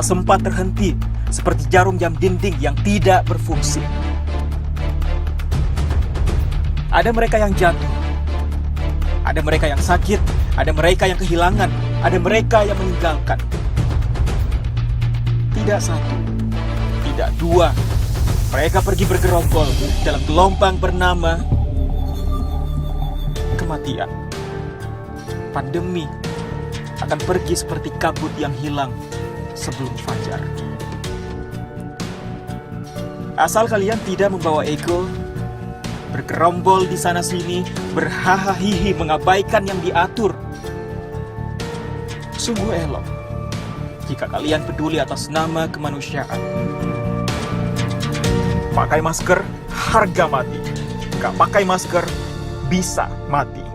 tak sempat terhenti, seperti jarum jam dinding yang tidak berfungsi. Ada mereka yang jatuh, ada mereka yang sakit, ada mereka yang kehilangan, ada mereka yang meninggalkan. Tidak satu, tidak dua, mereka pergi bergerombol dalam gelombang bernama kematian. Pandemi akan pergi seperti kabut yang hilang sebelum fajar. Asal kalian tidak membawa ego, bergerombol di sana-sini, berhahaha mengabaikan yang diatur. Sungguh elok jika kalian peduli atas nama kemanusiaan. Pakai masker, harga mati. Gak pakai masker, bisa mati.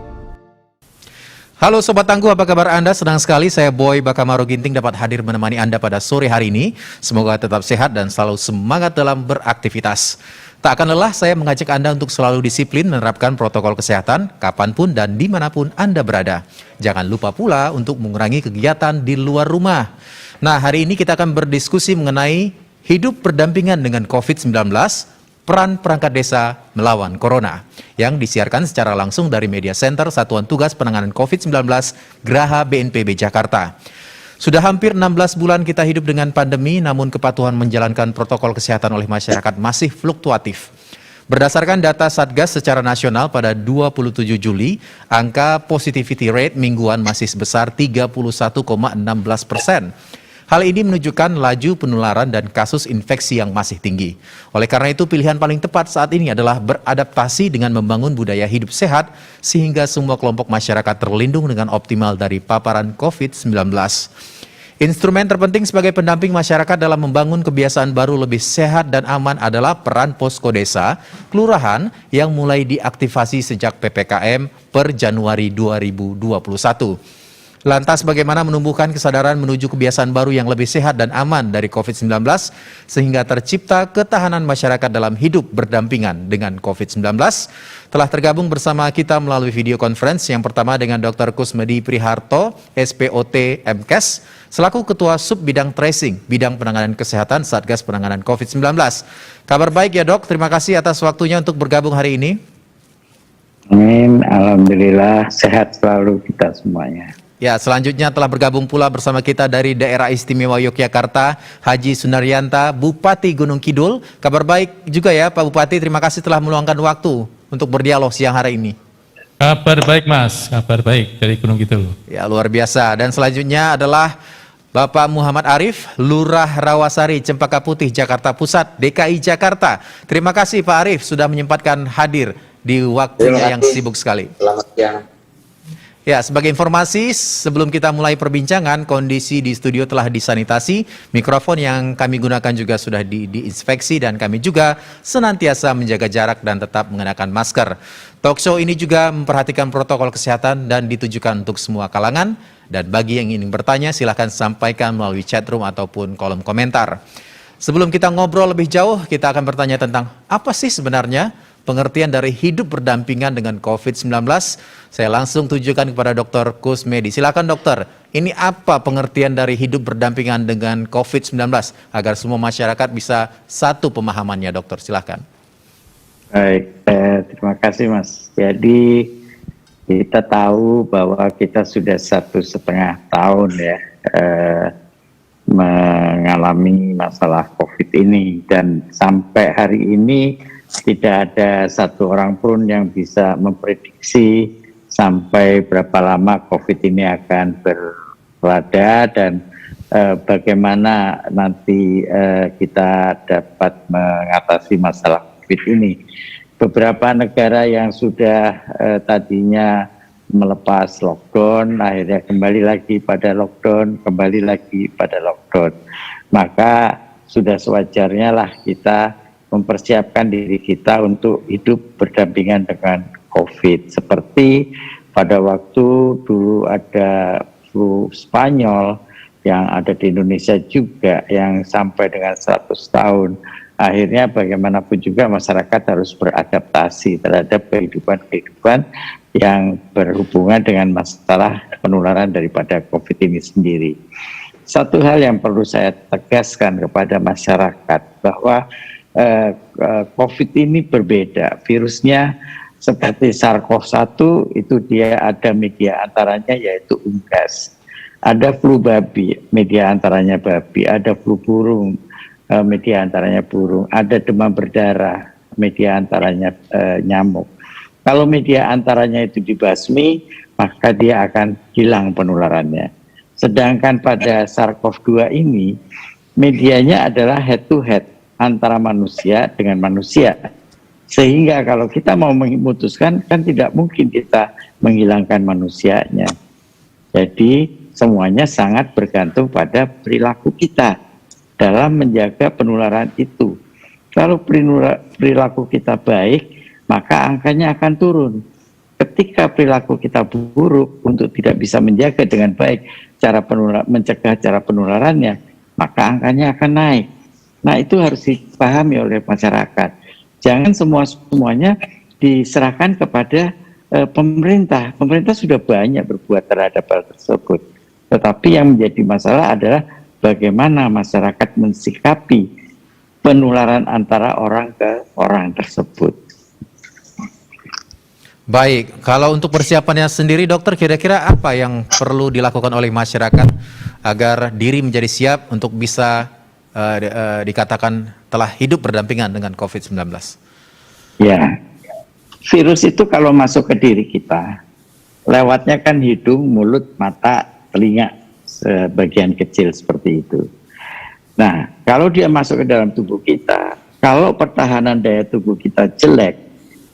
Halo Sobat Tangguh, apa kabar Anda? Senang sekali saya Boy Bakamaro Ginting dapat hadir menemani Anda pada sore hari ini. Semoga tetap sehat dan selalu semangat dalam beraktivitas. Tak akan lelah saya mengajak Anda untuk selalu disiplin menerapkan protokol kesehatan kapanpun dan dimanapun Anda berada. Jangan lupa pula untuk mengurangi kegiatan di luar rumah. Nah, hari ini kita akan berdiskusi mengenai hidup berdampingan dengan COVID-19, peran perangkat desa melawan Corona, yang disiarkan secara langsung dari Media Center Satuan Tugas Penanganan COVID-19 Graha BNPB Jakarta. Sudah hampir 16 bulan kita hidup dengan pandemi, namun kepatuhan menjalankan protokol kesehatan oleh masyarakat masih fluktuatif. Berdasarkan data Satgas secara nasional pada 27 Juli, angka positivity rate mingguan masih sebesar 31,16%. Hal ini menunjukkan laju penularan dan kasus infeksi yang masih tinggi. Oleh karena itu, pilihan paling tepat saat ini adalah beradaptasi dengan membangun budaya hidup sehat sehingga semua kelompok masyarakat terlindung dengan optimal dari paparan COVID-19. Instrumen terpenting sebagai pendamping masyarakat dalam membangun kebiasaan baru lebih sehat dan aman adalah peran posko desa, kelurahan yang mulai diaktifasi sejak PPKM per Januari 2021. Lantas bagaimana menumbuhkan kesadaran menuju kebiasaan baru yang lebih sehat dan aman dari COVID-19 sehingga tercipta ketahanan masyarakat dalam hidup berdampingan dengan COVID-19? Telah tergabung bersama kita melalui video conference yang pertama dengan Dr. Kusmedi Priharto, SPOT MKes, selaku Ketua Sub Bidang Tracing, Bidang Penanganan Kesehatan Satgas Penanganan COVID-19. Kabar baik ya Dok, terima kasih atas waktunya untuk bergabung hari ini. Amin, Alhamdulillah sehat selalu kita semuanya. Ya, selanjutnya telah bergabung pula bersama kita dari Daerah Istimewa Yogyakarta, Haji Sunarianta, Bupati Gunung Kidul. Kabar baik juga ya Pak Bupati, terima kasih telah meluangkan waktu untuk berdialog siang hari ini. Kabar baik Mas, kabar baik dari Gunung Kidul. Ya, luar biasa. Dan selanjutnya adalah Bapak Muhammad Arif, Lurah Rawasari, Cempaka Putih, Jakarta Pusat, DKI Jakarta. Terima kasih Pak Arif sudah menyempatkan hadir di waktunya yang sibuk sekali. Selamat siang. Ya, sebagai informasi, sebelum kita mulai perbincangan, kondisi di studio telah disanitasi, mikrofon yang kami gunakan juga sudah diinspeksi, dan kami juga senantiasa menjaga jarak dan tetap mengenakan masker. Talk show ini juga memperhatikan protokol kesehatan dan ditujukan untuk semua kalangan, dan bagi yang ingin bertanya, silahkan sampaikan melalui chat room ataupun kolom komentar. Sebelum kita ngobrol lebih jauh, kita akan bertanya tentang apa sih sebenarnya pengertian dari hidup berdampingan dengan COVID-19. Saya langsung tujukan kepada Dr. Kusmedi. Silakan dokter, ini apa pengertian dari hidup berdampingan dengan COVID-19 agar semua masyarakat bisa satu pemahamannya dokter, silakan. Baik, terima kasih Mas. Jadi kita tahu bahwa kita sudah 1,5 tahun ya mengalami masalah COVID ini, dan sampai hari ini tidak ada satu orang pun yang bisa memprediksi sampai berapa lama COVID ini akan berada dan bagaimana nanti kita dapat mengatasi masalah COVID ini. Beberapa negara yang sudah tadinya melepas lockdown, akhirnya kembali lagi pada lockdown, kembali lagi pada lockdown. Maka sudah sewajarnya lah kita mempersiapkan diri kita untuk hidup berdampingan dengan COVID. Seperti pada waktu dulu ada flu Spanyol yang ada di Indonesia juga yang sampai dengan 100 tahun. Akhirnya bagaimanapun juga masyarakat harus beradaptasi terhadap kehidupan yang berhubungan dengan masalah penularan daripada COVID ini sendiri. satu hal yang perlu saya tegaskan kepada masyarakat bahwa COVID ini berbeda. Virusnya seperti SARS-CoV-1 itu dia ada media antaranya yaitu unggas. Ada flu babi, media antaranya babi. Ada flu burung, media antaranya burung. Ada demam berdarah, media antaranya nyamuk. Kalau media antaranya itu dibasmi, maka dia akan hilang penularannya. Sedangkan pada SARS-CoV-2 ini, medianya adalah head to head antara manusia dengan manusia. Sehingga kalau kita mau memutuskan, kan tidak mungkin kita menghilangkan manusianya. Jadi semuanya sangat bergantung pada perilaku kita dalam menjaga penularan itu. Kalau perilaku kita baik, maka angkanya akan turun. Ketika perilaku kita buruk untuk tidak bisa menjaga dengan baik mencegah cara penularannya, maka angkanya akan naik. Nah, itu harus dipahami oleh masyarakat. Jangan semuanya diserahkan kepada pemerintah. Pemerintah sudah banyak berbuat terhadap hal tersebut. Tetapi yang menjadi masalah adalah bagaimana masyarakat mensikapi penularan antara orang ke orang tersebut. Baik, kalau untuk persiapannya sendiri dokter, kira-kira apa yang perlu dilakukan oleh masyarakat agar diri menjadi siap untuk bisa dikatakan telah hidup berdampingan dengan COVID-19? Ya, virus itu kalau masuk ke diri kita, lewatnya kan hidung, mulut, mata, telinga, sebagian kecil seperti itu. Nah, kalau dia masuk ke dalam tubuh kita, kalau pertahanan daya tubuh kita jelek,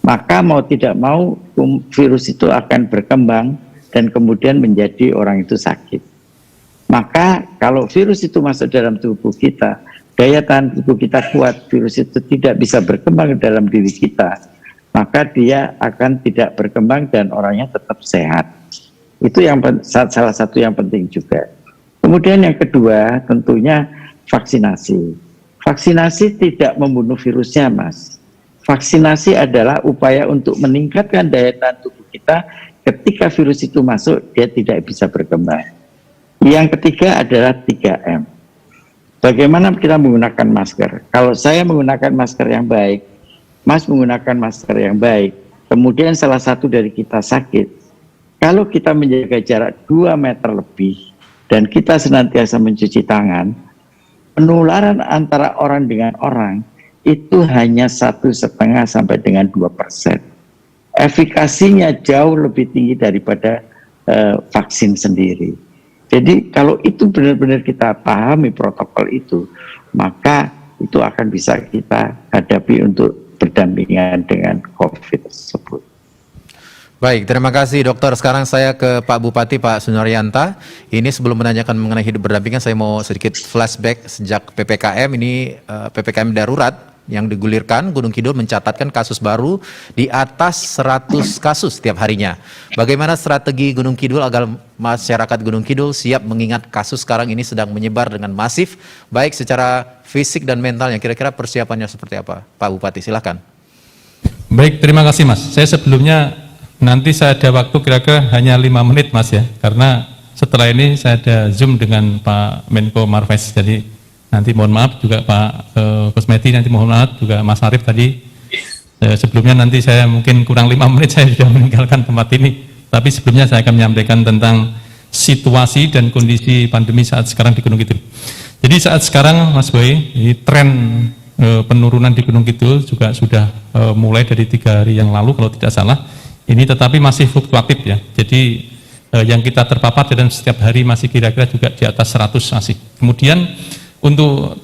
maka mau tidak mau virus itu akan berkembang dan kemudian menjadi orang itu sakit. Maka kalau virus itu masuk dalam tubuh kita, daya tahan tubuh kita kuat, virus itu tidak bisa berkembang dalam diri kita, maka dia akan tidak berkembang dan orangnya tetap sehat. Itu yang salah satu yang penting juga. Kemudian yang kedua tentunya vaksinasi. Vaksinasi tidak membunuh virusnya, Mas. Vaksinasi adalah upaya untuk meningkatkan daya tahan tubuh kita ketika virus itu masuk, dia tidak bisa berkembang. Yang ketiga adalah 3M. Bagaimana kita menggunakan masker? Kalau saya menggunakan masker yang baik, Mas menggunakan masker yang baik, kemudian salah satu dari kita sakit, kalau kita menjaga jarak 2 meter lebih dan kita senantiasa mencuci tangan, penularan antara orang dengan orang itu hanya 1,5 sampai dengan 2%. Efikasinya jauh lebih tinggi daripada vaksin sendiri. Jadi kalau itu benar-benar kita pahami protokol itu, maka itu akan bisa kita hadapi untuk berdampingan dengan COVID tersebut. Baik, terima kasih dokter. Sekarang saya ke Pak Bupati, Pak Sunaryanta. Ini sebelum menanyakan mengenai hidup berdampingan, saya mau sedikit flashback sejak PPKM ini, PPKM darurat yang digulirkan, Gunung Kidul mencatatkan kasus baru di atas 100 kasus setiap harinya. Bagaimana strategi Gunung Kidul agar masyarakat Gunung Kidul siap mengingat kasus sekarang ini sedang menyebar dengan masif, baik secara fisik dan mentalnya? Kira-kira persiapannya seperti apa? Pak Bupati, silakan. Baik, terima kasih Mas. Saya sebelumnya nanti saya ada waktu kira-kira hanya 5 menit Mas ya, karena setelah ini saya ada Zoom dengan Pak Menko Marves, jadi nanti mohon maaf juga Pak Kusmedi, nanti mohon maaf juga Mas Arief tadi. Sebelumnya nanti saya mungkin kurang 5 menit saya sudah meninggalkan tempat ini. Tapi sebelumnya saya akan menyampaikan tentang situasi dan kondisi pandemi saat sekarang di Gunung Kidul. Jadi saat sekarang Mas Boy, tren penurunan di Gunung Kidul juga sudah mulai dari 3 hari yang lalu kalau tidak salah. Ini tetapi masih fluktuatif ya. Jadi yang kita terpapar dan setiap hari masih kira-kira juga di atas 100 masih. Kemudian untuk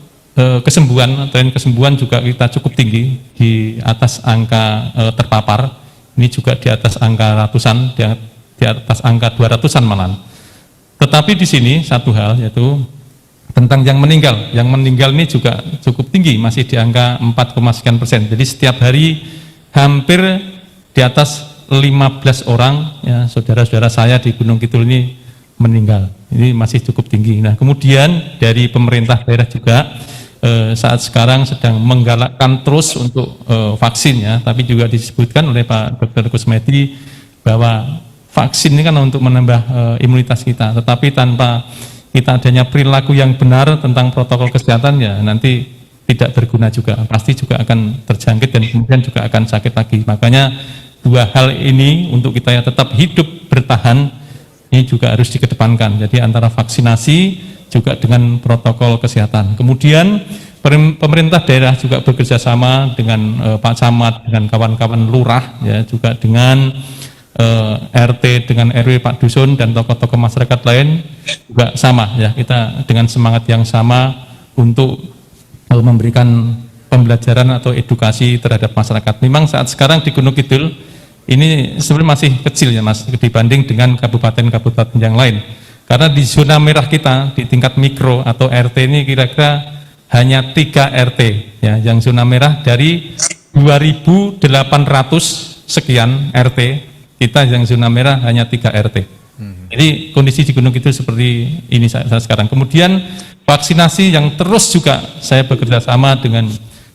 kesembuhan, tren kesembuhan juga kita cukup tinggi di atas angka terpapar, ini juga di atas angka ratusan, di atas angka 200-an malahan. Tetapi di sini satu hal yaitu tentang yang meninggal ini juga cukup tinggi, masih di angka 4,sekian%. Jadi setiap hari hampir di atas 15 orang ya, saudara-saudara saya di Gunung Kidul ini meninggal. Ini masih cukup tinggi. Nah, kemudian dari pemerintah daerah juga saat sekarang sedang menggalakkan terus untuk vaksin ya, tapi juga disebutkan oleh Pak Dr. Kusmedi bahwa vaksin ini kan untuk menambah imunitas kita, tetapi tanpa kita adanya perilaku yang benar tentang protokol kesehatan, ya nanti tidak berguna juga, pasti juga akan terjangkit dan kemudian juga akan sakit lagi. Makanya dua hal ini untuk kita yang tetap hidup bertahan ini juga harus dikedepankan. Jadi antara vaksinasi juga dengan protokol kesehatan. Kemudian pemerintah daerah juga bekerja sama dengan Pak Camat, dengan kawan-kawan lurah, ya juga dengan RT, dengan RW, Pak Dusun dan tokoh-tokoh masyarakat lain juga sama, ya kita dengan semangat yang sama untuk memberikan pembelajaran atau edukasi terhadap masyarakat. Memang saat sekarang di Gunung Kidul ini sebenarnya masih kecil ya Mas dibanding dengan kabupaten-kabupaten yang lain. Karena di zona merah kita di tingkat mikro atau RT ini kira-kira hanya 3 RT ya, yang zona merah dari 2.800 sekian RT, kita yang zona merah hanya 3 RT. Jadi kondisi di Gunung Kidul seperti ini saat sekarang. Kemudian vaksinasi yang terus juga saya bekerja sama dengan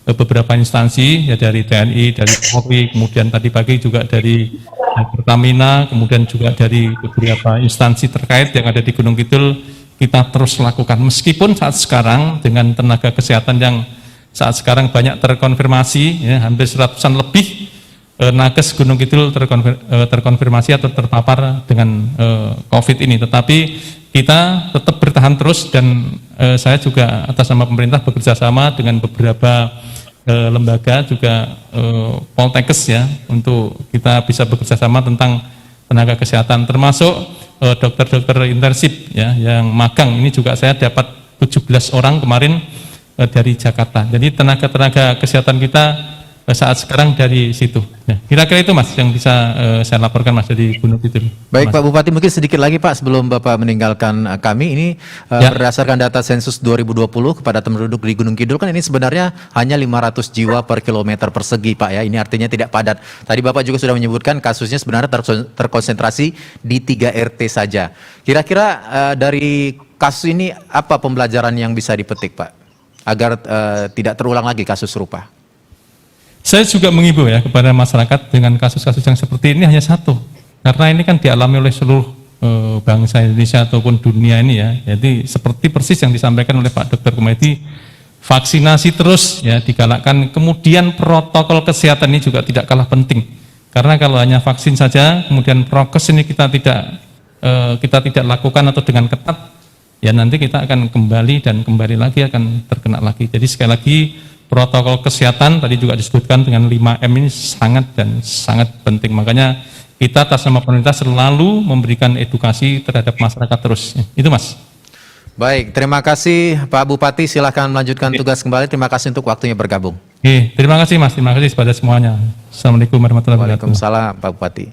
beberapa instansi, ya dari TNI, dari Polri, kemudian tadi pagi juga dari Pertamina, kemudian juga dari beberapa instansi terkait yang ada di Gunung Kidul, kita terus lakukan. Meskipun saat sekarang dengan tenaga kesehatan yang saat sekarang banyak terkonfirmasi, ya, hampir 100-an lebih nakes Gunung Kidul terkonfirmasi atau terpapar dengan COVID ini, tetapi kita tetap bertahan terus dan saya juga atas nama pemerintah bekerja sama dengan beberapa lembaga juga Poltekkes ya, untuk kita bisa bekerja sama tentang tenaga kesehatan, termasuk dokter-dokter intensif ya yang magang. Ini juga saya dapat 17 orang kemarin dari Jakarta. Jadi tenaga-tenaga kesehatan kita saat sekarang dari situ. Ya, kira-kira itu Mas yang bisa saya laporkan Mas dari Gunung Kidul. Baik Mas. Pak Bupati, mungkin sedikit lagi Pak sebelum Bapak meninggalkan kami ini Ya. berdasarkan data sensus 2020 kepada penduduk di Gunung Kidul kan ini sebenarnya hanya 500 jiwa per kilometer persegi Pak ya. Ini artinya tidak padat. Tadi Bapak juga sudah menyebutkan kasusnya sebenarnya terkonsentrasi di 3 RT saja. Kira-kira dari kasus ini apa pembelajaran yang bisa dipetik Pak agar tidak terulang lagi kasus serupa? Saya juga mengimbau ya kepada masyarakat dengan kasus-kasus yang seperti ini hanya satu, karena ini kan dialami oleh seluruh bangsa Indonesia ataupun dunia ini ya. Jadi seperti persis yang disampaikan oleh Pak Dr. Kumaiti, vaksinasi terus ya digalakkan. Kemudian protokol kesehatan ini juga tidak kalah penting, karena kalau hanya vaksin saja kemudian prokes ini kita tidak lakukan atau dengan ketat, ya nanti kita akan kembali lagi akan terkena lagi. Jadi sekali lagi protokol kesehatan tadi juga disebutkan dengan 5M ini sangat dan sangat penting. Makanya kita atas nama pemerintah selalu memberikan edukasi terhadap masyarakat terus. Itu Mas. Baik, terima kasih Pak Bupati, silahkan melanjutkan tugas kembali. Terima kasih untuk waktunya bergabung. Terima kasih Mas, terima kasih kepada semuanya. Assalamualaikum warahmatullahi wabarakatuh. Waalaikumsalam Pak Bupati.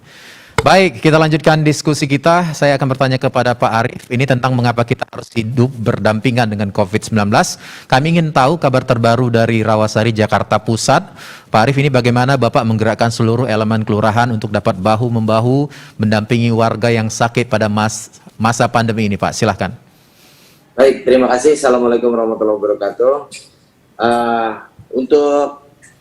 Baik, kita lanjutkan diskusi kita. Saya akan bertanya kepada Pak Arief, ini tentang mengapa kita harus hidup berdampingan dengan COVID-19. Kami ingin tahu kabar terbaru dari Rawasari, Jakarta Pusat. Pak Arief, ini bagaimana Bapak menggerakkan seluruh elemen kelurahan untuk dapat bahu-membahu mendampingi warga yang sakit pada masa pandemi ini, Pak? Silahkan. Baik, terima kasih. Assalamualaikum warahmatullahi wabarakatuh.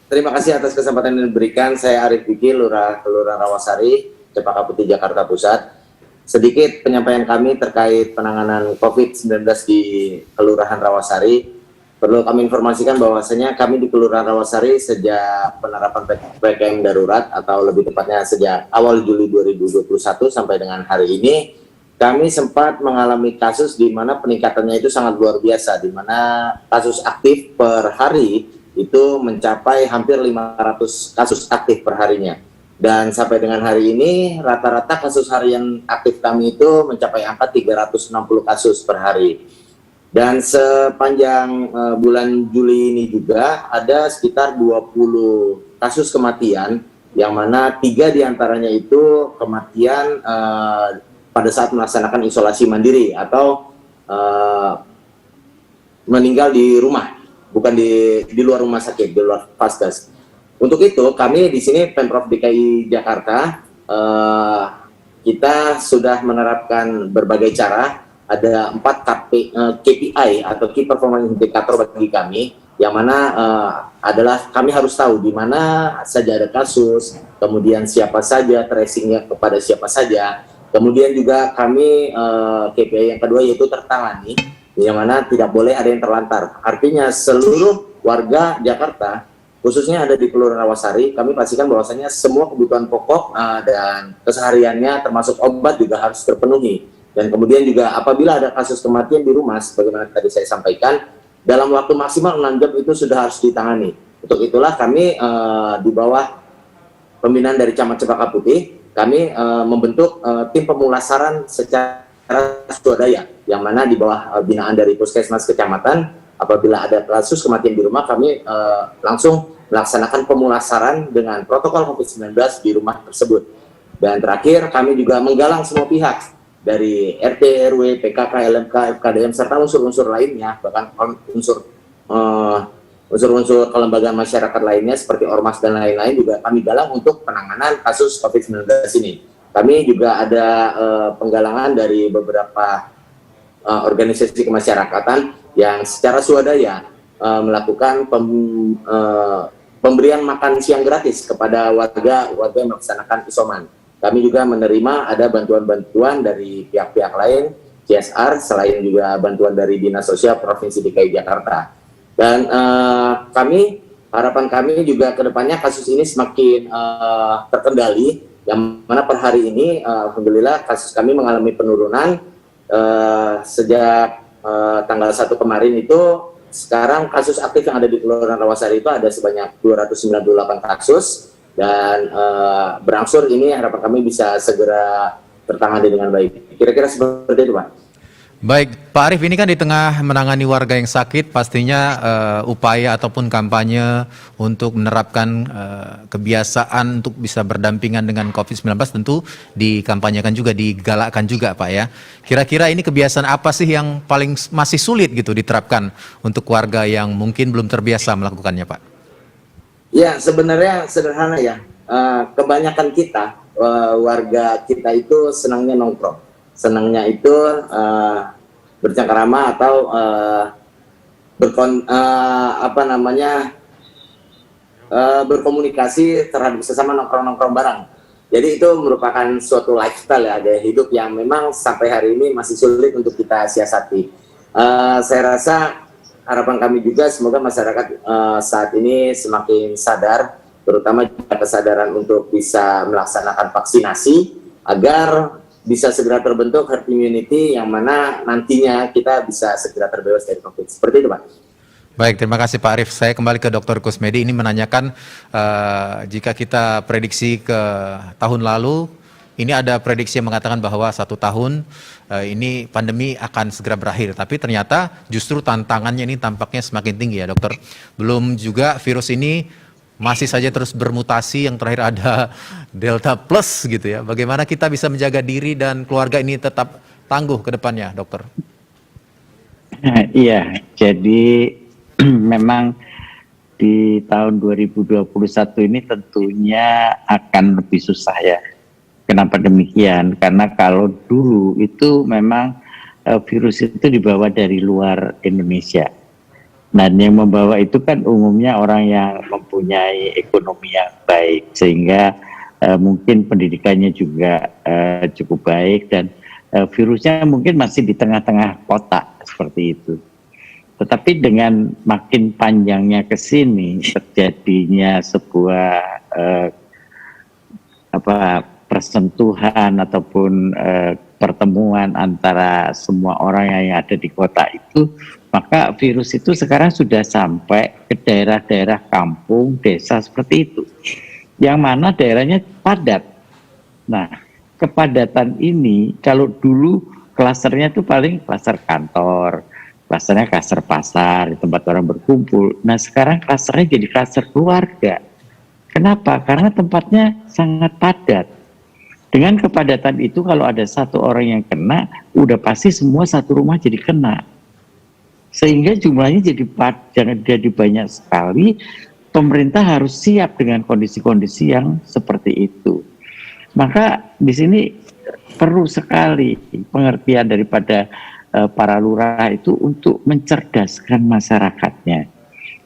Terima kasih atas kesempatan yang diberikan. Saya Arief Biki, Kelurahan Rawasari, Cempaka Putih, Jakarta Pusat. Sedikit penyampaian kami terkait penanganan COVID-19 di Kelurahan Rawasari. Perlu kami informasikan bahwasanya kami di Kelurahan Rawasari sejak penerapan PPKM darurat atau lebih tepatnya sejak awal Juli 2021 sampai dengan hari ini, kami sempat mengalami kasus di mana peningkatannya itu sangat luar biasa, di mana kasus aktif per hari itu mencapai hampir 500 kasus aktif per harinya. Dan sampai dengan hari ini rata-rata kasus harian aktif kami itu mencapai angka 360 kasus per hari. Dan sepanjang bulan Juli ini juga ada sekitar 20 kasus kematian, yang mana 3 diantaranya itu kematian pada saat melaksanakan isolasi mandiri atau meninggal di rumah, bukan di luar rumah sakit, di luar vaskes. Untuk itu kami di sini Pemprov DKI Jakarta kita sudah menerapkan berbagai cara. Ada 4 KPI atau Key Performance Indicator bagi kami, yang mana adalah kami harus tahu di mana saja ada kasus, kemudian siapa saja, tracingnya kepada siapa saja, Kemudian juga kami KPI yang kedua yaitu tertangani, yang mana tidak boleh ada yang terlantar. Artinya seluruh warga Jakarta, khususnya ada di Kelurahan Rawasari, kami pastikan bahwasanya semua kebutuhan pokok dan kesehariannya termasuk obat juga harus terpenuhi. Dan kemudian juga apabila ada kasus kematian di rumah, sebagaimana tadi saya sampaikan, dalam waktu maksimal 6 jam itu sudah harus ditangani. Untuk itulah kami di bawah pembinaan dari Camat Cempaka Putih, kami membentuk tim pemulasaran secara swadaya, yang mana di bawah binaan dari Puskesmas Kecamatan. Apabila ada kasus kematian di rumah, kami langsung melaksanakan pemulasaran dengan protokol COVID-19 di rumah tersebut. Dan terakhir, kami juga menggalang semua pihak dari RT, RW, PKK, LMK, FKDM, serta unsur-unsur lainnya, bahkan unsur-unsur kelembagaan masyarakat lainnya seperti Ormas dan lain-lain juga kami galang untuk penanganan kasus COVID-19 ini. Kami juga ada penggalangan dari beberapa organisasi kemasyarakatan yang secara swadaya melakukan pemberian makan siang gratis kepada warga yang melaksanakan isoman. Kami juga menerima ada bantuan-bantuan dari pihak-pihak lain, CSR, selain juga bantuan dari Dinas Sosial Provinsi DKI Jakarta. Dan harapan kami juga ke depannya kasus ini semakin terkendali, yang mana per hari ini alhamdulillah kasus kami mengalami penurunan sejak tanggal 1 kemarin itu. Sekarang kasus aktif yang ada di Kelurahan Rawasari itu ada sebanyak 298 kasus, dan berangsur ini harapan kami bisa segera tertangani dengan baik. Kira-kira seperti itu, Pak. Baik, Pak Arief, ini kan di tengah menangani warga yang sakit, pastinya upaya ataupun kampanye untuk menerapkan kebiasaan untuk bisa berdampingan dengan COVID-19 tentu dikampanyekan juga, digalakkan juga, Pak ya. Kira-kira ini kebiasaan apa sih yang paling masih sulit gitu diterapkan untuk warga yang mungkin belum terbiasa melakukannya, Pak? Ya, sebenarnya sederhana ya. Kebanyakan kita, warga kita itu senangnya nongkrong. Senangnya itu bercengkerama atau berkomunikasi terhadap sesama nongkrong-nongkrong bareng. Jadi itu merupakan suatu lifestyle ya, gaya hidup yang memang sampai hari ini masih sulit untuk kita siasati. Saya rasa harapan kami juga semoga masyarakat saat ini semakin sadar, terutama juga kesadaran untuk bisa melaksanakan vaksinasi agar bisa segera terbentuk herd immunity yang mana nantinya kita bisa segera terbebas dari COVID. Seperti itu, Pak. Baik, terima kasih Pak Arief. Saya kembali ke Dr. Kusmedi, ini menanyakan jika kita prediksi ke tahun lalu, ini ada prediksi yang mengatakan bahwa 1 tahun ini pandemi akan segera berakhir. Tapi ternyata justru tantangannya ini tampaknya semakin tinggi ya, dokter. Belum juga virus ini masih saja terus bermutasi, yang terakhir ada Delta Plus gitu ya. Bagaimana kita bisa menjaga diri dan keluarga ini tetap tangguh ke depannya, dokter? Iya, jadi memang di tahun 2021 ini tentunya akan lebih susah ya. Kenapa demikian? Karena kalau dulu itu memang virus itu dibawa dari luar Indonesia. Dan yang membawa itu kan umumnya orang yang mempunyai ekonomi yang baik, sehingga mungkin pendidikannya juga cukup baik, dan virusnya mungkin masih di tengah-tengah kota seperti itu. Tetapi dengan makin panjangnya ke sini, terjadinya sebuah persentuhan ataupun pertemuan antara semua orang yang ada di kota itu, maka virus itu sekarang sudah sampai ke daerah-daerah kampung, desa seperti itu, yang mana daerahnya padat. Nah, kepadatan ini kalau dulu klasternya itu paling klaster kantor, klasternya klaster pasar, di tempat orang berkumpul. Nah, sekarang klasternya jadi klaster keluarga. Kenapa? Karena tempatnya sangat padat. Dengan kepadatan itu, kalau ada satu orang yang kena, udah pasti semua satu rumah jadi kena. Sehingga jumlahnya jadi banyak sekali. Pemerintah harus siap dengan kondisi-kondisi yang seperti itu. Maka di sini perlu sekali pengertian daripada para lurah itu untuk mencerdaskan masyarakatnya.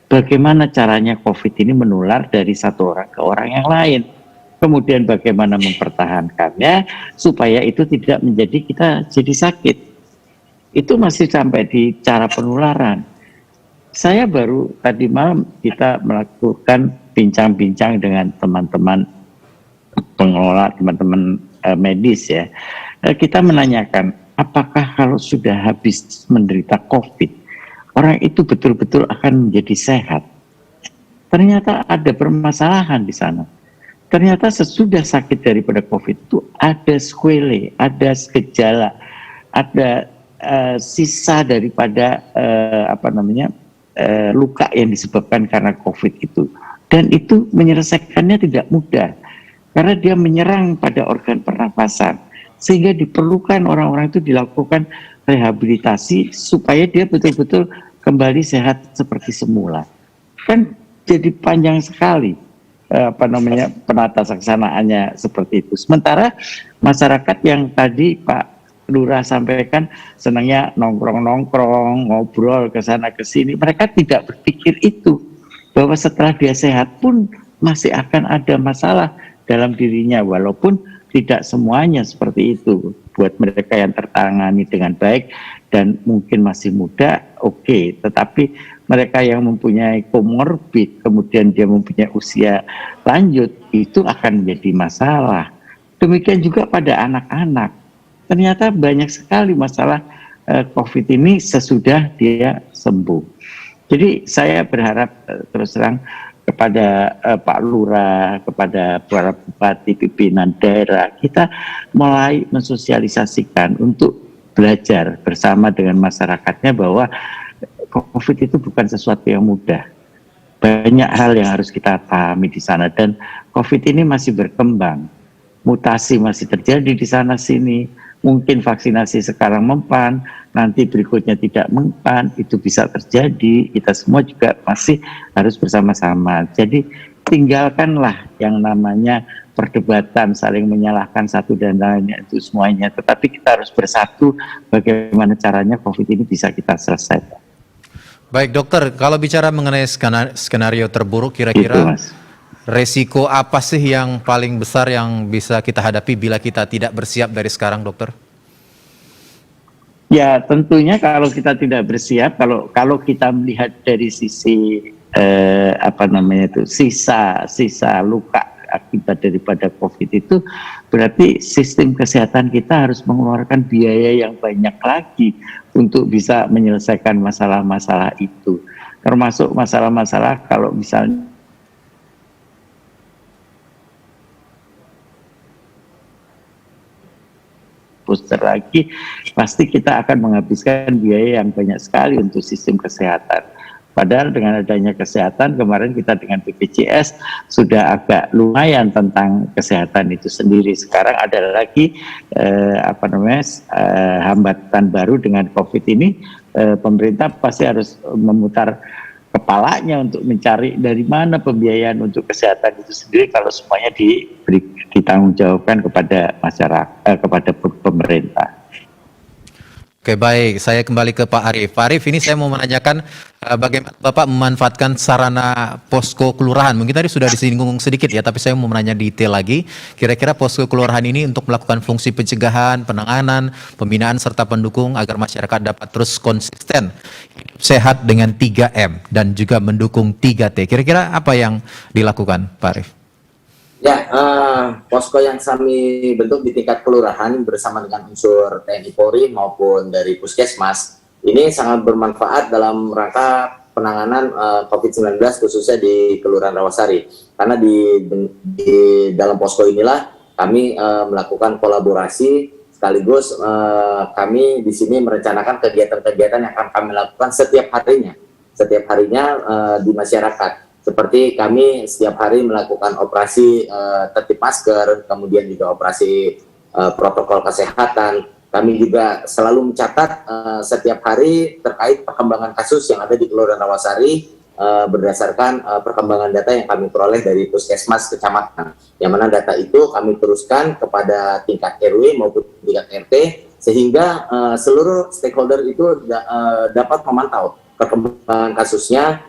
Bagaimana caranya COVID ini menular dari satu orang ke orang yang lain. kemudian bagaimana mempertahankannya supaya itu tidak menjadi kita jadi sakit. Itu masih sampai di cara penularan. Saya baru tadi malam kita melakukan bincang-bincang dengan teman-teman pengelola, teman-teman medis ya. Kita menanyakan, apakah kalau sudah habis menderita COVID, orang itu betul-betul akan menjadi sehat? Ternyata ada permasalahan di sana. Ternyata sesudah sakit daripada COVID itu ada sequelae, ada gejala, ada sisa daripada luka yang disebabkan karena COVID itu. Dan itu menyelesaikannya tidak mudah, karena dia menyerang pada organ pernapasan, sehingga diperlukan orang-orang itu dilakukan rehabilitasi supaya dia betul-betul kembali sehat seperti semula. Kan jadi panjang sekali penata laksanaannya seperti itu. Sementara masyarakat yang tadi Pak Lurah sampaikan senangnya nongkrong-nongkrong, ngobrol ke sana ke sini, mereka tidak berpikir itu, bahwa setelah dia sehat pun masih akan ada masalah dalam dirinya, walaupun tidak semuanya seperti itu. Buat mereka yang tertangani dengan baik dan mungkin masih muda, oke. Tetapi mereka yang mempunyai komorbid, kemudian dia mempunyai usia lanjut, itu akan menjadi masalah. Demikian juga pada anak-anak. Ternyata banyak sekali masalah COVID ini sesudah dia sembuh. Jadi saya berharap terus terang kepada Pak Lurah, kepada para bupati, pimpinan daerah, kita mulai mensosialisasikan untuk belajar bersama dengan masyarakatnya bahwa COVID itu bukan sesuatu yang mudah. Banyak hal yang harus kita pahami di sana, dan COVID ini masih berkembang. Mutasi masih terjadi di sana sini. Mungkin vaksinasi sekarang mempan, nanti berikutnya tidak mempan, itu bisa terjadi. Kita semua juga masih harus bersama-sama. Jadi tinggalkanlah yang namanya perdebatan, saling menyalahkan satu dan lainnya, itu semuanya. Tetapi kita harus bersatu bagaimana caranya COVID ini bisa kita selesaikan. Baik dokter, kalau bicara mengenai skenario terburuk, kira-kira resiko apa sih yang paling besar yang bisa kita hadapi bila kita tidak bersiap dari sekarang, dokter? Ya tentunya kalau kita tidak bersiap, kalau kita melihat dari sisi sisa luka akibat daripada COVID itu, berarti sistem kesehatan kita harus mengeluarkan biaya yang banyak lagi untuk bisa menyelesaikan masalah-masalah itu. Termasuk masalah-masalah kalau misalnya booster lagi, pasti kita akan menghabiskan biaya yang banyak sekali untuk sistem kesehatan. Padahal dengan adanya kesehatan, kemarin kita dengan BPJS sudah agak lumayan tentang kesehatan itu sendiri. Sekarang ada lagi hambatan baru dengan COVID ini, pemerintah pasti harus memutar kepalanya untuk mencari dari mana pembiayaan untuk kesehatan itu sendiri kalau semuanya ditanggungjawabkan kepada masyarakat, kepada pemerintah. Oke baik, saya kembali ke Pak Arief. Pak Arief, ini saya mau menanyakan bagaimana Bapak memanfaatkan sarana posko kelurahan. Mungkin tadi sudah disinggung sedikit ya, tapi saya mau menanya detail lagi. Kira-kira posko kelurahan ini untuk melakukan fungsi pencegahan, penanganan, pembinaan, serta pendukung agar masyarakat dapat terus konsisten hidup sehat dengan 3M dan juga mendukung 3T. Kira-kira apa yang dilakukan, Pak Arief? Ya, posko yang kami bentuk di tingkat kelurahan bersama dengan unsur TNI Polri maupun dari Puskesmas ini sangat bermanfaat dalam rangka penanganan COVID-19 khususnya di Kelurahan Rawasari. Karena di dalam posko inilah kami melakukan kolaborasi sekaligus kami di sini merencanakan kegiatan-kegiatan yang akan kami lakukan setiap harinya di masyarakat. Seperti kami setiap hari melakukan operasi tertib masker, kemudian juga operasi protokol kesehatan. Kami juga selalu mencatat setiap hari terkait perkembangan kasus yang ada di Kelurahan Rawasari berdasarkan perkembangan data yang kami peroleh dari Puskesmas Kecamatan. Yang mana data itu kami teruskan kepada tingkat RW maupun tingkat RT, sehingga seluruh stakeholder itu dapat memantau perkembangan kasusnya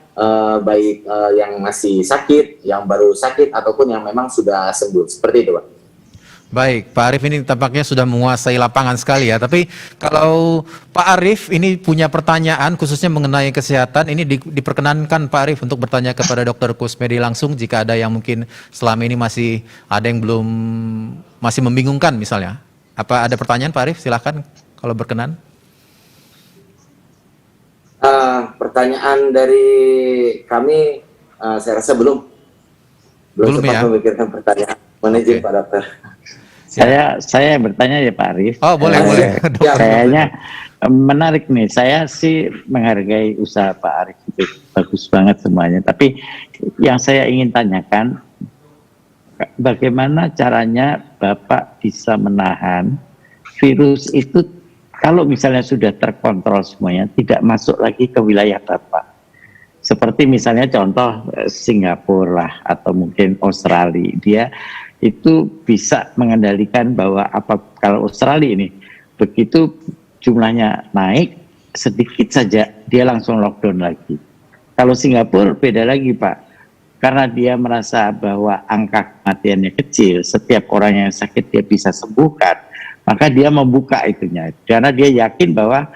baik yang masih sakit, yang baru sakit, ataupun yang memang sudah sembuh. Seperti itu, Pak. Baik, Pak Arief ini tampaknya sudah menguasai lapangan sekali ya. Tapi kalau Pak Arief ini punya pertanyaan khususnya mengenai kesehatan, ini diperkenankan Pak Arief untuk bertanya kepada Dr. Kusmedi langsung jika ada yang mungkin selama ini masih ada yang masih membingungkan misalnya. Apa ada pertanyaan Pak Arief? Silahkan kalau berkenan. Pertanyaan dari kami, saya rasa belum Belum sempat ya? memikirkan pertanyaan. Mohon izin, Pak Dokter. Saya bertanya ya Pak Arief. Oh boleh, boleh. Ya. Kayaknya menarik nih. Saya sih menghargai usaha Pak Arief, itu bagus banget semuanya. Tapi yang saya ingin tanyakan, bagaimana caranya Bapak bisa menahan virus itu kalau misalnya sudah terkontrol semuanya, tidak masuk lagi ke wilayah Bapak? Seperti misalnya contoh Singapura lah, atau mungkin Australia, dia itu bisa mengendalikan bahwa kalau Australia ini begitu jumlahnya naik sedikit saja dia langsung lockdown lagi. Kalau Singapura beda lagi Pak, karena dia merasa bahwa angka kematiannya kecil, setiap orang yang sakit dia bisa sembuhkan, maka dia membuka itunya, karena dia yakin bahwa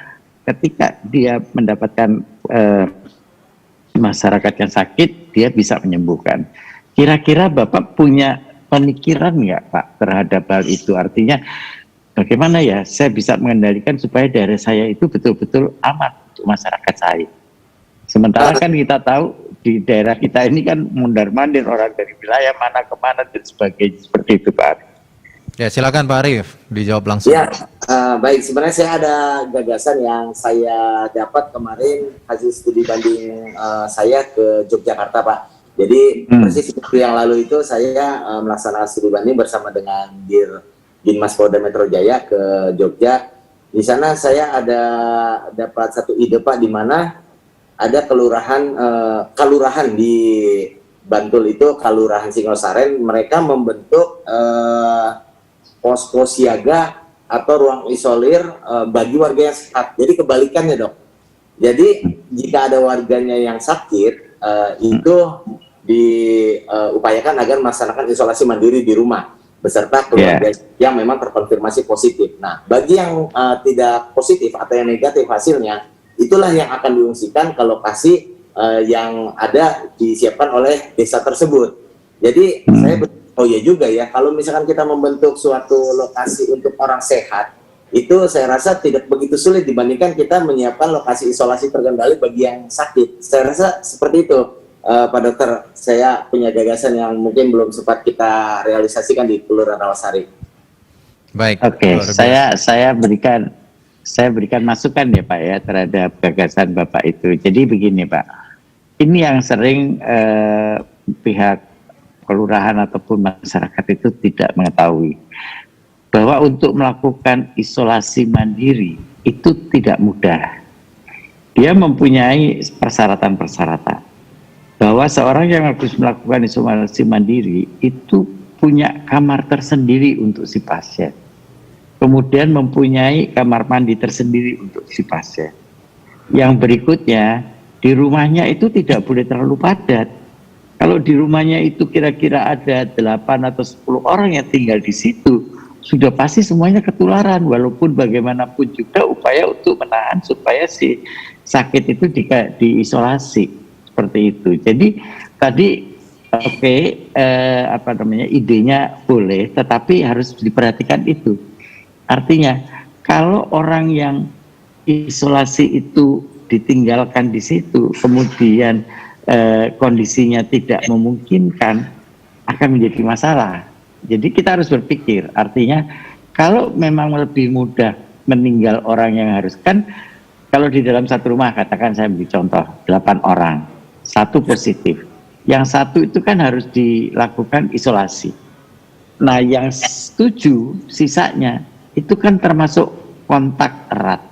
ketika dia mendapatkan masyarakat yang sakit, dia bisa menyembuhkan. Kira-kira Bapak punya pemikiran nggak Pak terhadap hal itu? Artinya bagaimana ya saya bisa mengendalikan supaya daerah saya itu betul-betul aman untuk masyarakat saya. Sementara kan kita tahu di daerah kita ini kan mondar-mandir orang dari wilayah mana ke mana dan sebagainya, seperti itu Pak. Ya silakan Pak Arief dijawab langsung. Ya, baik. Sebenarnya saya ada gagasan yang saya dapat kemarin hasil studi banding saya ke Yogyakarta, Pak. Jadi persis waktu yang lalu itu saya melaksanakan studi banding bersama dengan Dinmas Polda Metro Jaya ke Jogja. Di sana saya ada dapat satu ide Pak, di mana ada kelurahan di Bantul itu, Kelurahan Singosaren, mereka membentuk posko siaga atau ruang isolir bagi warga yang sehat. Jadi kebalikannya Dok. Jadi jika ada warganya yang sakit, itu diupayakan agar melaksanakan isolasi mandiri di rumah beserta keluarga yang memang terkonfirmasi positif. Nah, bagi yang tidak positif atau yang negatif hasilnya, itulah yang akan diungsikan ke lokasi yang ada disiapkan oleh desa tersebut. Jadi saya oh ya juga ya, kalau misalkan kita membentuk suatu lokasi untuk orang sehat, itu saya rasa tidak begitu sulit dibandingkan kita menyiapkan lokasi isolasi terkendali bagi yang sakit. Saya rasa seperti itu. Pak Dokter, saya punya gagasan yang mungkin belum sempat kita realisasikan di Kelurahan Rawasari. Baik. Oke, saya berikan masukan ya Pak ya terhadap gagasan Bapak itu. Jadi begini Pak, ini yang sering pihak kelurahan ataupun masyarakat itu tidak mengetahui bahwa untuk melakukan isolasi mandiri itu tidak mudah. Dia mempunyai persyaratan-persyaratan. Bahwa seorang yang harus melakukan isolasi mandiri itu punya kamar tersendiri untuk si pasien. Kemudian mempunyai kamar mandi tersendiri untuk si pasien. Yang berikutnya, di rumahnya itu tidak boleh terlalu padat. Kalau di rumahnya itu kira-kira ada 8 atau 10 orang yang tinggal di situ, sudah pasti semuanya ketularan, walaupun bagaimanapun juga upaya untuk menahan supaya si sakit itu diisolasi. Seperti itu. Jadi tadi idenya boleh, tetapi harus diperhatikan itu. Artinya kalau orang yang isolasi itu ditinggalkan di situ, kemudian kondisinya tidak memungkinkan, akan menjadi masalah. Jadi kita harus berpikir, artinya kalau memang lebih mudah meninggal orang yang harus, kan kalau di dalam satu rumah, katakan saya beri contoh 8 orang, 1 positif, yang 1 itu kan harus dilakukan isolasi. Nah yang 7 sisanya itu kan termasuk kontak erat,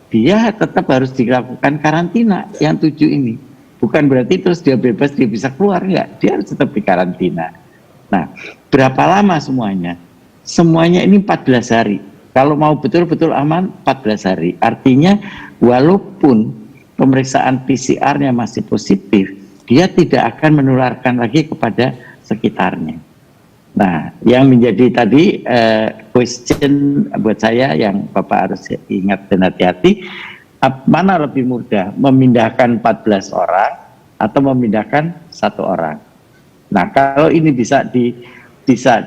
dia tetap harus dilakukan karantina yang 7 ini. Bukan berarti terus dia bebas, dia bisa keluar, enggak, dia harus tetap dikarantina. Nah berapa lama semuanya? Semuanya ini 14 hari. Kalau mau betul-betul aman 14 hari. Artinya walaupun pemeriksaan PCR-nya masih positif, dia tidak akan menularkan lagi kepada sekitarnya. Nah, yang menjadi tadi question buat saya yang Bapak harus ingat dan hati-hati, mana lebih mudah, memindahkan 14 orang atau memindahkan 1 orang. Nah, kalau ini bisa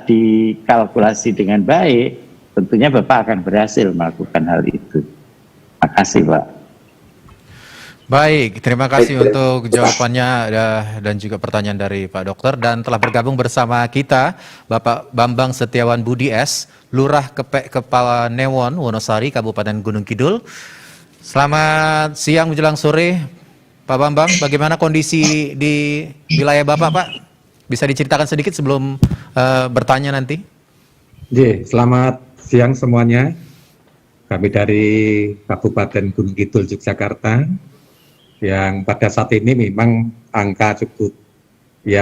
dikalkulasi dengan baik, tentunya Bapak akan berhasil melakukan hal itu. Terima kasih, Pak. Baik, terima kasih untuk jawabannya dan juga pertanyaan dari Pak Dokter. Dan telah bergabung bersama kita Bapak Bambang Setiawan Budi S, Lurah Kepala Newon, Wonosari, Kabupaten Gunung Kidul. Selamat siang menjelang sore, Pak Bambang. Bagaimana kondisi di wilayah Bapak, Pak? Bisa diceritakan sedikit sebelum bertanya nanti? Selamat siang semuanya. Kami dari Kabupaten Gunung Kidul, Yogyakarta, yang pada saat ini memang angka cukup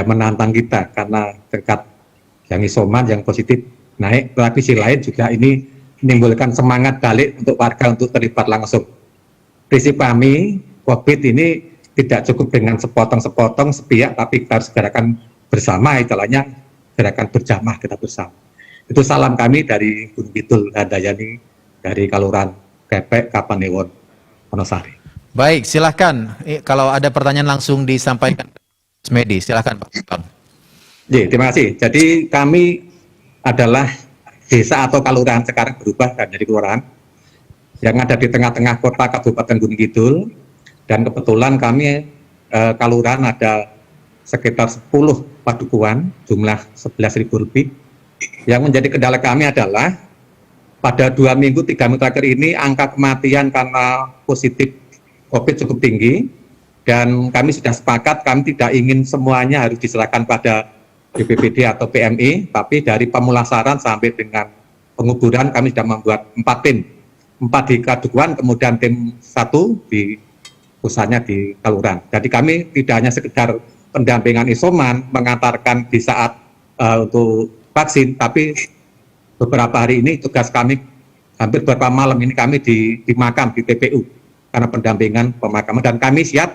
menantang kita karena tingkat yang isoman, yang positif naik, tetapi sisi lain juga ini menimbulkan semangat balik untuk warga untuk terlibat langsung. Prinsip kami, COVID ini tidak cukup dengan sepotong-sepotong, sepihak, tapi kita harus gerakan bersama, istilahnya gerakan berjamaah kita bersama. Itu salam kami dari Gunung Kidul, Handayani, dari Kelurahan Kepek, Kapanewon, Wonosari. Baik, silahkan. Kalau ada pertanyaan langsung disampaikan ke Medi, silahkan Pak Bambang. Terima kasih. Jadi kami adalah desa atau kelurahan, sekarang berubah dan jadi kelurahan yang ada di tengah-tengah kota Kabupaten Gunung Kidul, dan kebetulan kami kelurahan ada sekitar 10 padukuhan, jumlah 11.000 lebih. Yang menjadi kendala kami adalah pada 2 minggu, 3 minggu terakhir ini angka kematian karena positif COVID cukup tinggi, dan kami sudah sepakat kami tidak ingin semuanya harus diserahkan pada BPBD atau PMI, tapi dari pemulasaran sampai dengan penguburan kami sudah membuat 4 tim, 4 di Kadukuan, kemudian tim 1 di pusatnya di Kelurahan. Jadi kami tidak hanya sekedar pendampingan isoman, mengantarkan di saat untuk vaksin, tapi beberapa hari ini tugas kami hampir beberapa malam ini kami di makam di TPU karena pendampingan pemakaman, dan kami siap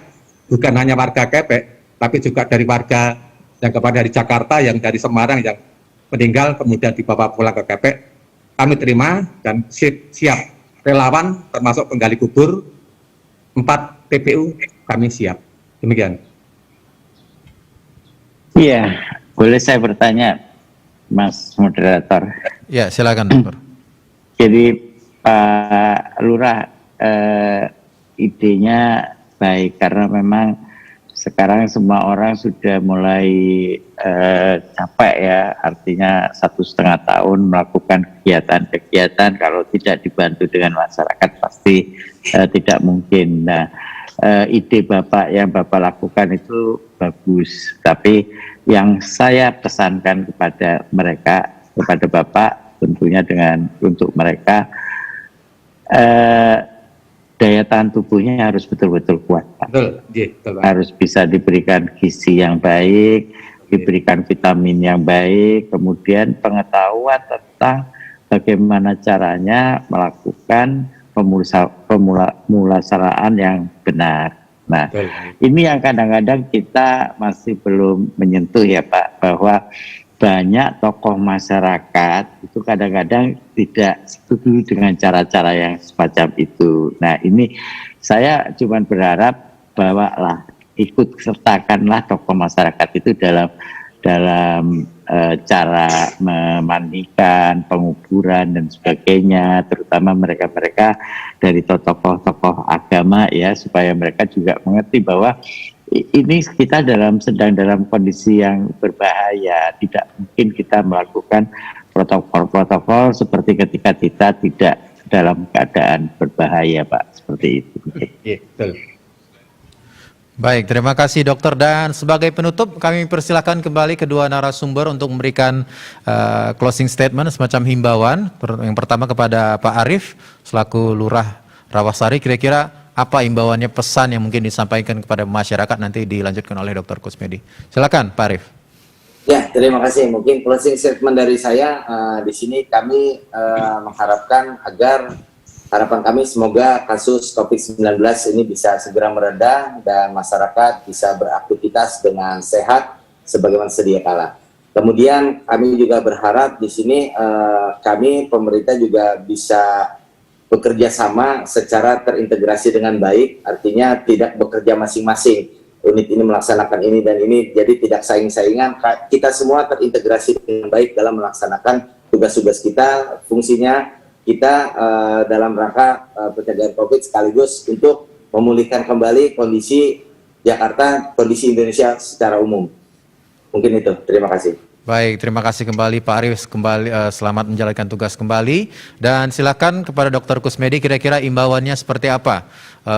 bukan hanya warga Kepek, tapi juga dari warga yang dari Jakarta, yang dari Semarang yang meninggal kemudian dibawa pulang ke Kepek, kami terima dan siap relawan termasuk penggali kubur 4 TPU kami siap. Demikian. Iya, boleh saya bertanya, Mas Moderator? Ya, silakan Dokter. Jadi Pak Lurah, idenya baik karena memang sekarang semua orang sudah mulai capek ya, artinya 1,5 tahun melakukan kegiatan-kegiatan, kalau tidak dibantu dengan masyarakat pasti tidak mungkin. Nah, ide Bapak yang Bapak lakukan itu bagus, tapi yang saya pesankan kepada mereka, kepada Bapak tentunya untuk mereka daya tahan tubuhnya harus betul-betul kuat, Pak. Betul. Harus bisa diberikan gizi yang baik, diberikan vitamin yang baik, kemudian pengetahuan tentang bagaimana caranya melakukan pemulasaraan yang benar. Nah, ini yang kadang-kadang kita masih belum menyentuh ya Pak, bahwa banyak tokoh masyarakat itu kadang-kadang tidak setuju dengan cara-cara yang semacam itu. Nah, ini saya cuma berharap bahwa ikut sertakanlah tokoh masyarakat itu dalam cara memandikan, penguburan dan sebagainya, terutama mereka-mereka dari tokoh-tokoh agama ya, supaya mereka juga mengerti bahwa ini kita sedang dalam kondisi yang berbahaya. Tidak mungkin kita melakukan protokol-protokol seperti ketika kita tidak dalam keadaan berbahaya, Pak. Seperti itu. Betul. Baik, terima kasih Dokter. Dan sebagai penutup kami persilakan kembali kedua narasumber untuk memberikan closing statement, semacam himbauan. Yang pertama kepada Pak Arief selaku Lurah Rawasari, kira-kira apa himbauannya, pesan yang mungkin disampaikan kepada masyarakat, nanti dilanjutkan oleh Dr. Kusmedi. Silakan Pak Arief. Ya, terima kasih. Mungkin closing statement dari saya di sini kami mengharapkan agar harapan kami semoga kasus COVID-19 ini bisa segera mereda dan masyarakat bisa beraktivitas dengan sehat sebagaimana sedia kala. Kemudian kami juga berharap di sini kami pemerintah juga bisa bekerja sama secara terintegrasi dengan baik, artinya tidak bekerja masing-masing. Unit ini melaksanakan ini dan ini, jadi tidak saing-saingan. Kita semua terintegrasi dengan baik dalam melaksanakan tugas-tugas kita, fungsinya kita dalam rangka pencegahan COVID sekaligus untuk memulihkan kembali kondisi Jakarta, kondisi Indonesia secara umum. Mungkin itu. Terima kasih. Baik, terima kasih kembali Pak Arif, selamat menjalankan tugas kembali, dan silakan kepada Dr. Kusmedi, kira-kira imbauannya seperti apa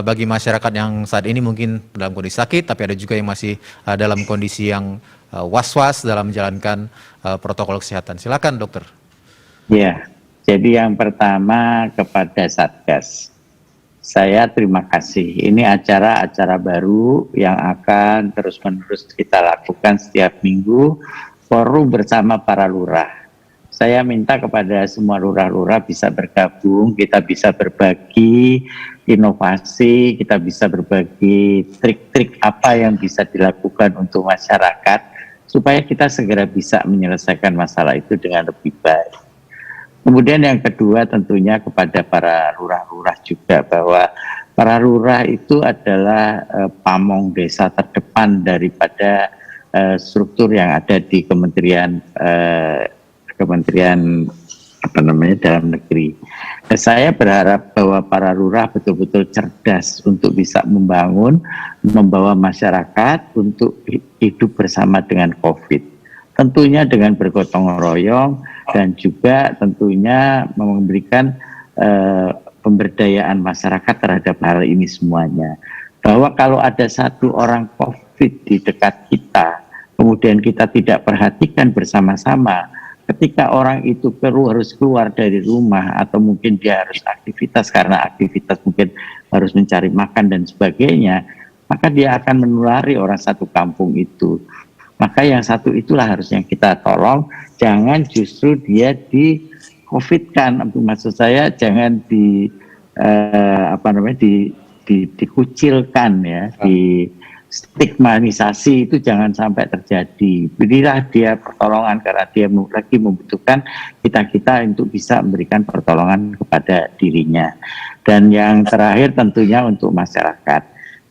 bagi masyarakat yang saat ini mungkin dalam kondisi sakit, tapi ada juga yang masih dalam kondisi yang was-was dalam menjalankan protokol kesehatan. Silakan dokter. Ya, jadi yang pertama kepada Satgas, saya terima kasih. Ini acara-acara baru yang akan terus-menerus kita lakukan setiap minggu, forum bersama para lurah. Saya minta kepada semua lurah-lurah bisa bergabung, kita bisa berbagi inovasi, kita bisa berbagi trik-trik apa yang bisa dilakukan untuk masyarakat, supaya kita segera bisa menyelesaikan masalah itu dengan lebih baik. Kemudian yang kedua tentunya kepada para lurah-lurah juga, bahwa para lurah itu adalah pamong desa terdepan daripada struktur yang ada di Kementerian Dalam Negeri. Saya berharap bahwa para lurah betul-betul cerdas untuk bisa membawa masyarakat untuk hidup bersama dengan COVID. Tentunya dengan bergotong royong dan juga tentunya memberikan pemberdayaan masyarakat terhadap hal ini semuanya. Bahwa kalau ada satu orang COVID di dekat kita, kemudian kita tidak perhatikan bersama-sama, ketika orang itu harus keluar dari rumah atau mungkin dia harus aktivitas karena aktivitas mungkin harus mencari makan dan sebagainya, maka dia akan menulari orang satu kampung itu. Maka yang satu itulah harusnya kita tolong, jangan justru dia di COVID-kan. Maksud saya jangan dikucilkan ya, di stigmatisasi itu jangan sampai terjadi. Berilah dia pertolongan karena dia lagi membutuhkan kita untuk bisa memberikan pertolongan kepada dirinya. Dan yang terakhir tentunya untuk masyarakat.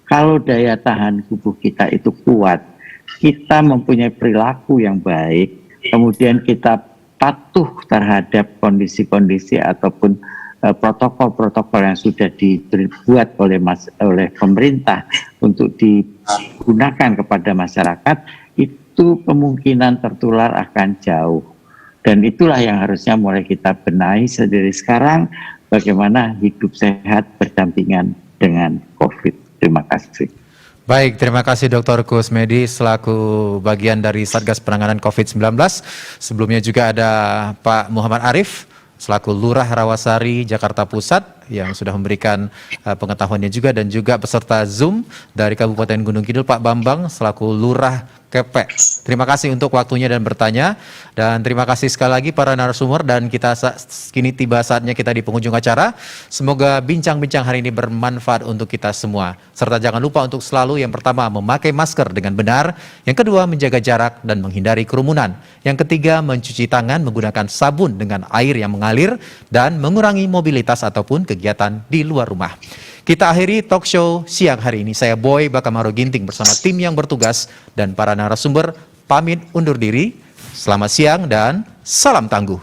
Kalau daya tahan tubuh kita itu kuat, kita mempunyai perilaku yang baik, kemudian kita patuh terhadap kondisi-kondisi ataupun protokol-protokol yang sudah dibuat oleh pemerintah untuk digunakan kepada masyarakat, itu kemungkinan tertular akan jauh. Dan itulah yang harusnya mulai kita benahi dari sekarang, bagaimana hidup sehat berdampingan dengan COVID. Terima kasih. Baik, terima kasih Dr. Kusmedi selaku bagian dari Satgas Penanganan COVID-19. Sebelumnya juga ada Pak Muhammad Arif selaku Lurah Rawasari, Jakarta Pusat yang sudah memberikan pengetahuannya juga, dan juga peserta Zoom dari Kabupaten Gunung Kidul Pak Bambang selaku Lurah Kepe. Terima kasih untuk waktunya dan bertanya, dan terima kasih sekali lagi para narasumber, dan kita kini tiba saatnya kita di penghujung acara. Semoga bincang-bincang hari ini bermanfaat untuk kita semua, serta jangan lupa untuk selalu yang pertama memakai masker dengan benar, yang kedua menjaga jarak dan menghindari kerumunan, yang ketiga mencuci tangan menggunakan sabun dengan air yang mengalir, dan mengurangi mobilitas ataupun kegiatan di luar rumah. Kita akhiri talk show siang hari ini. Saya Boy Bakamaro Ginting bersama tim yang bertugas dan para narasumber pamit undur diri. Selamat siang dan salam tangguh.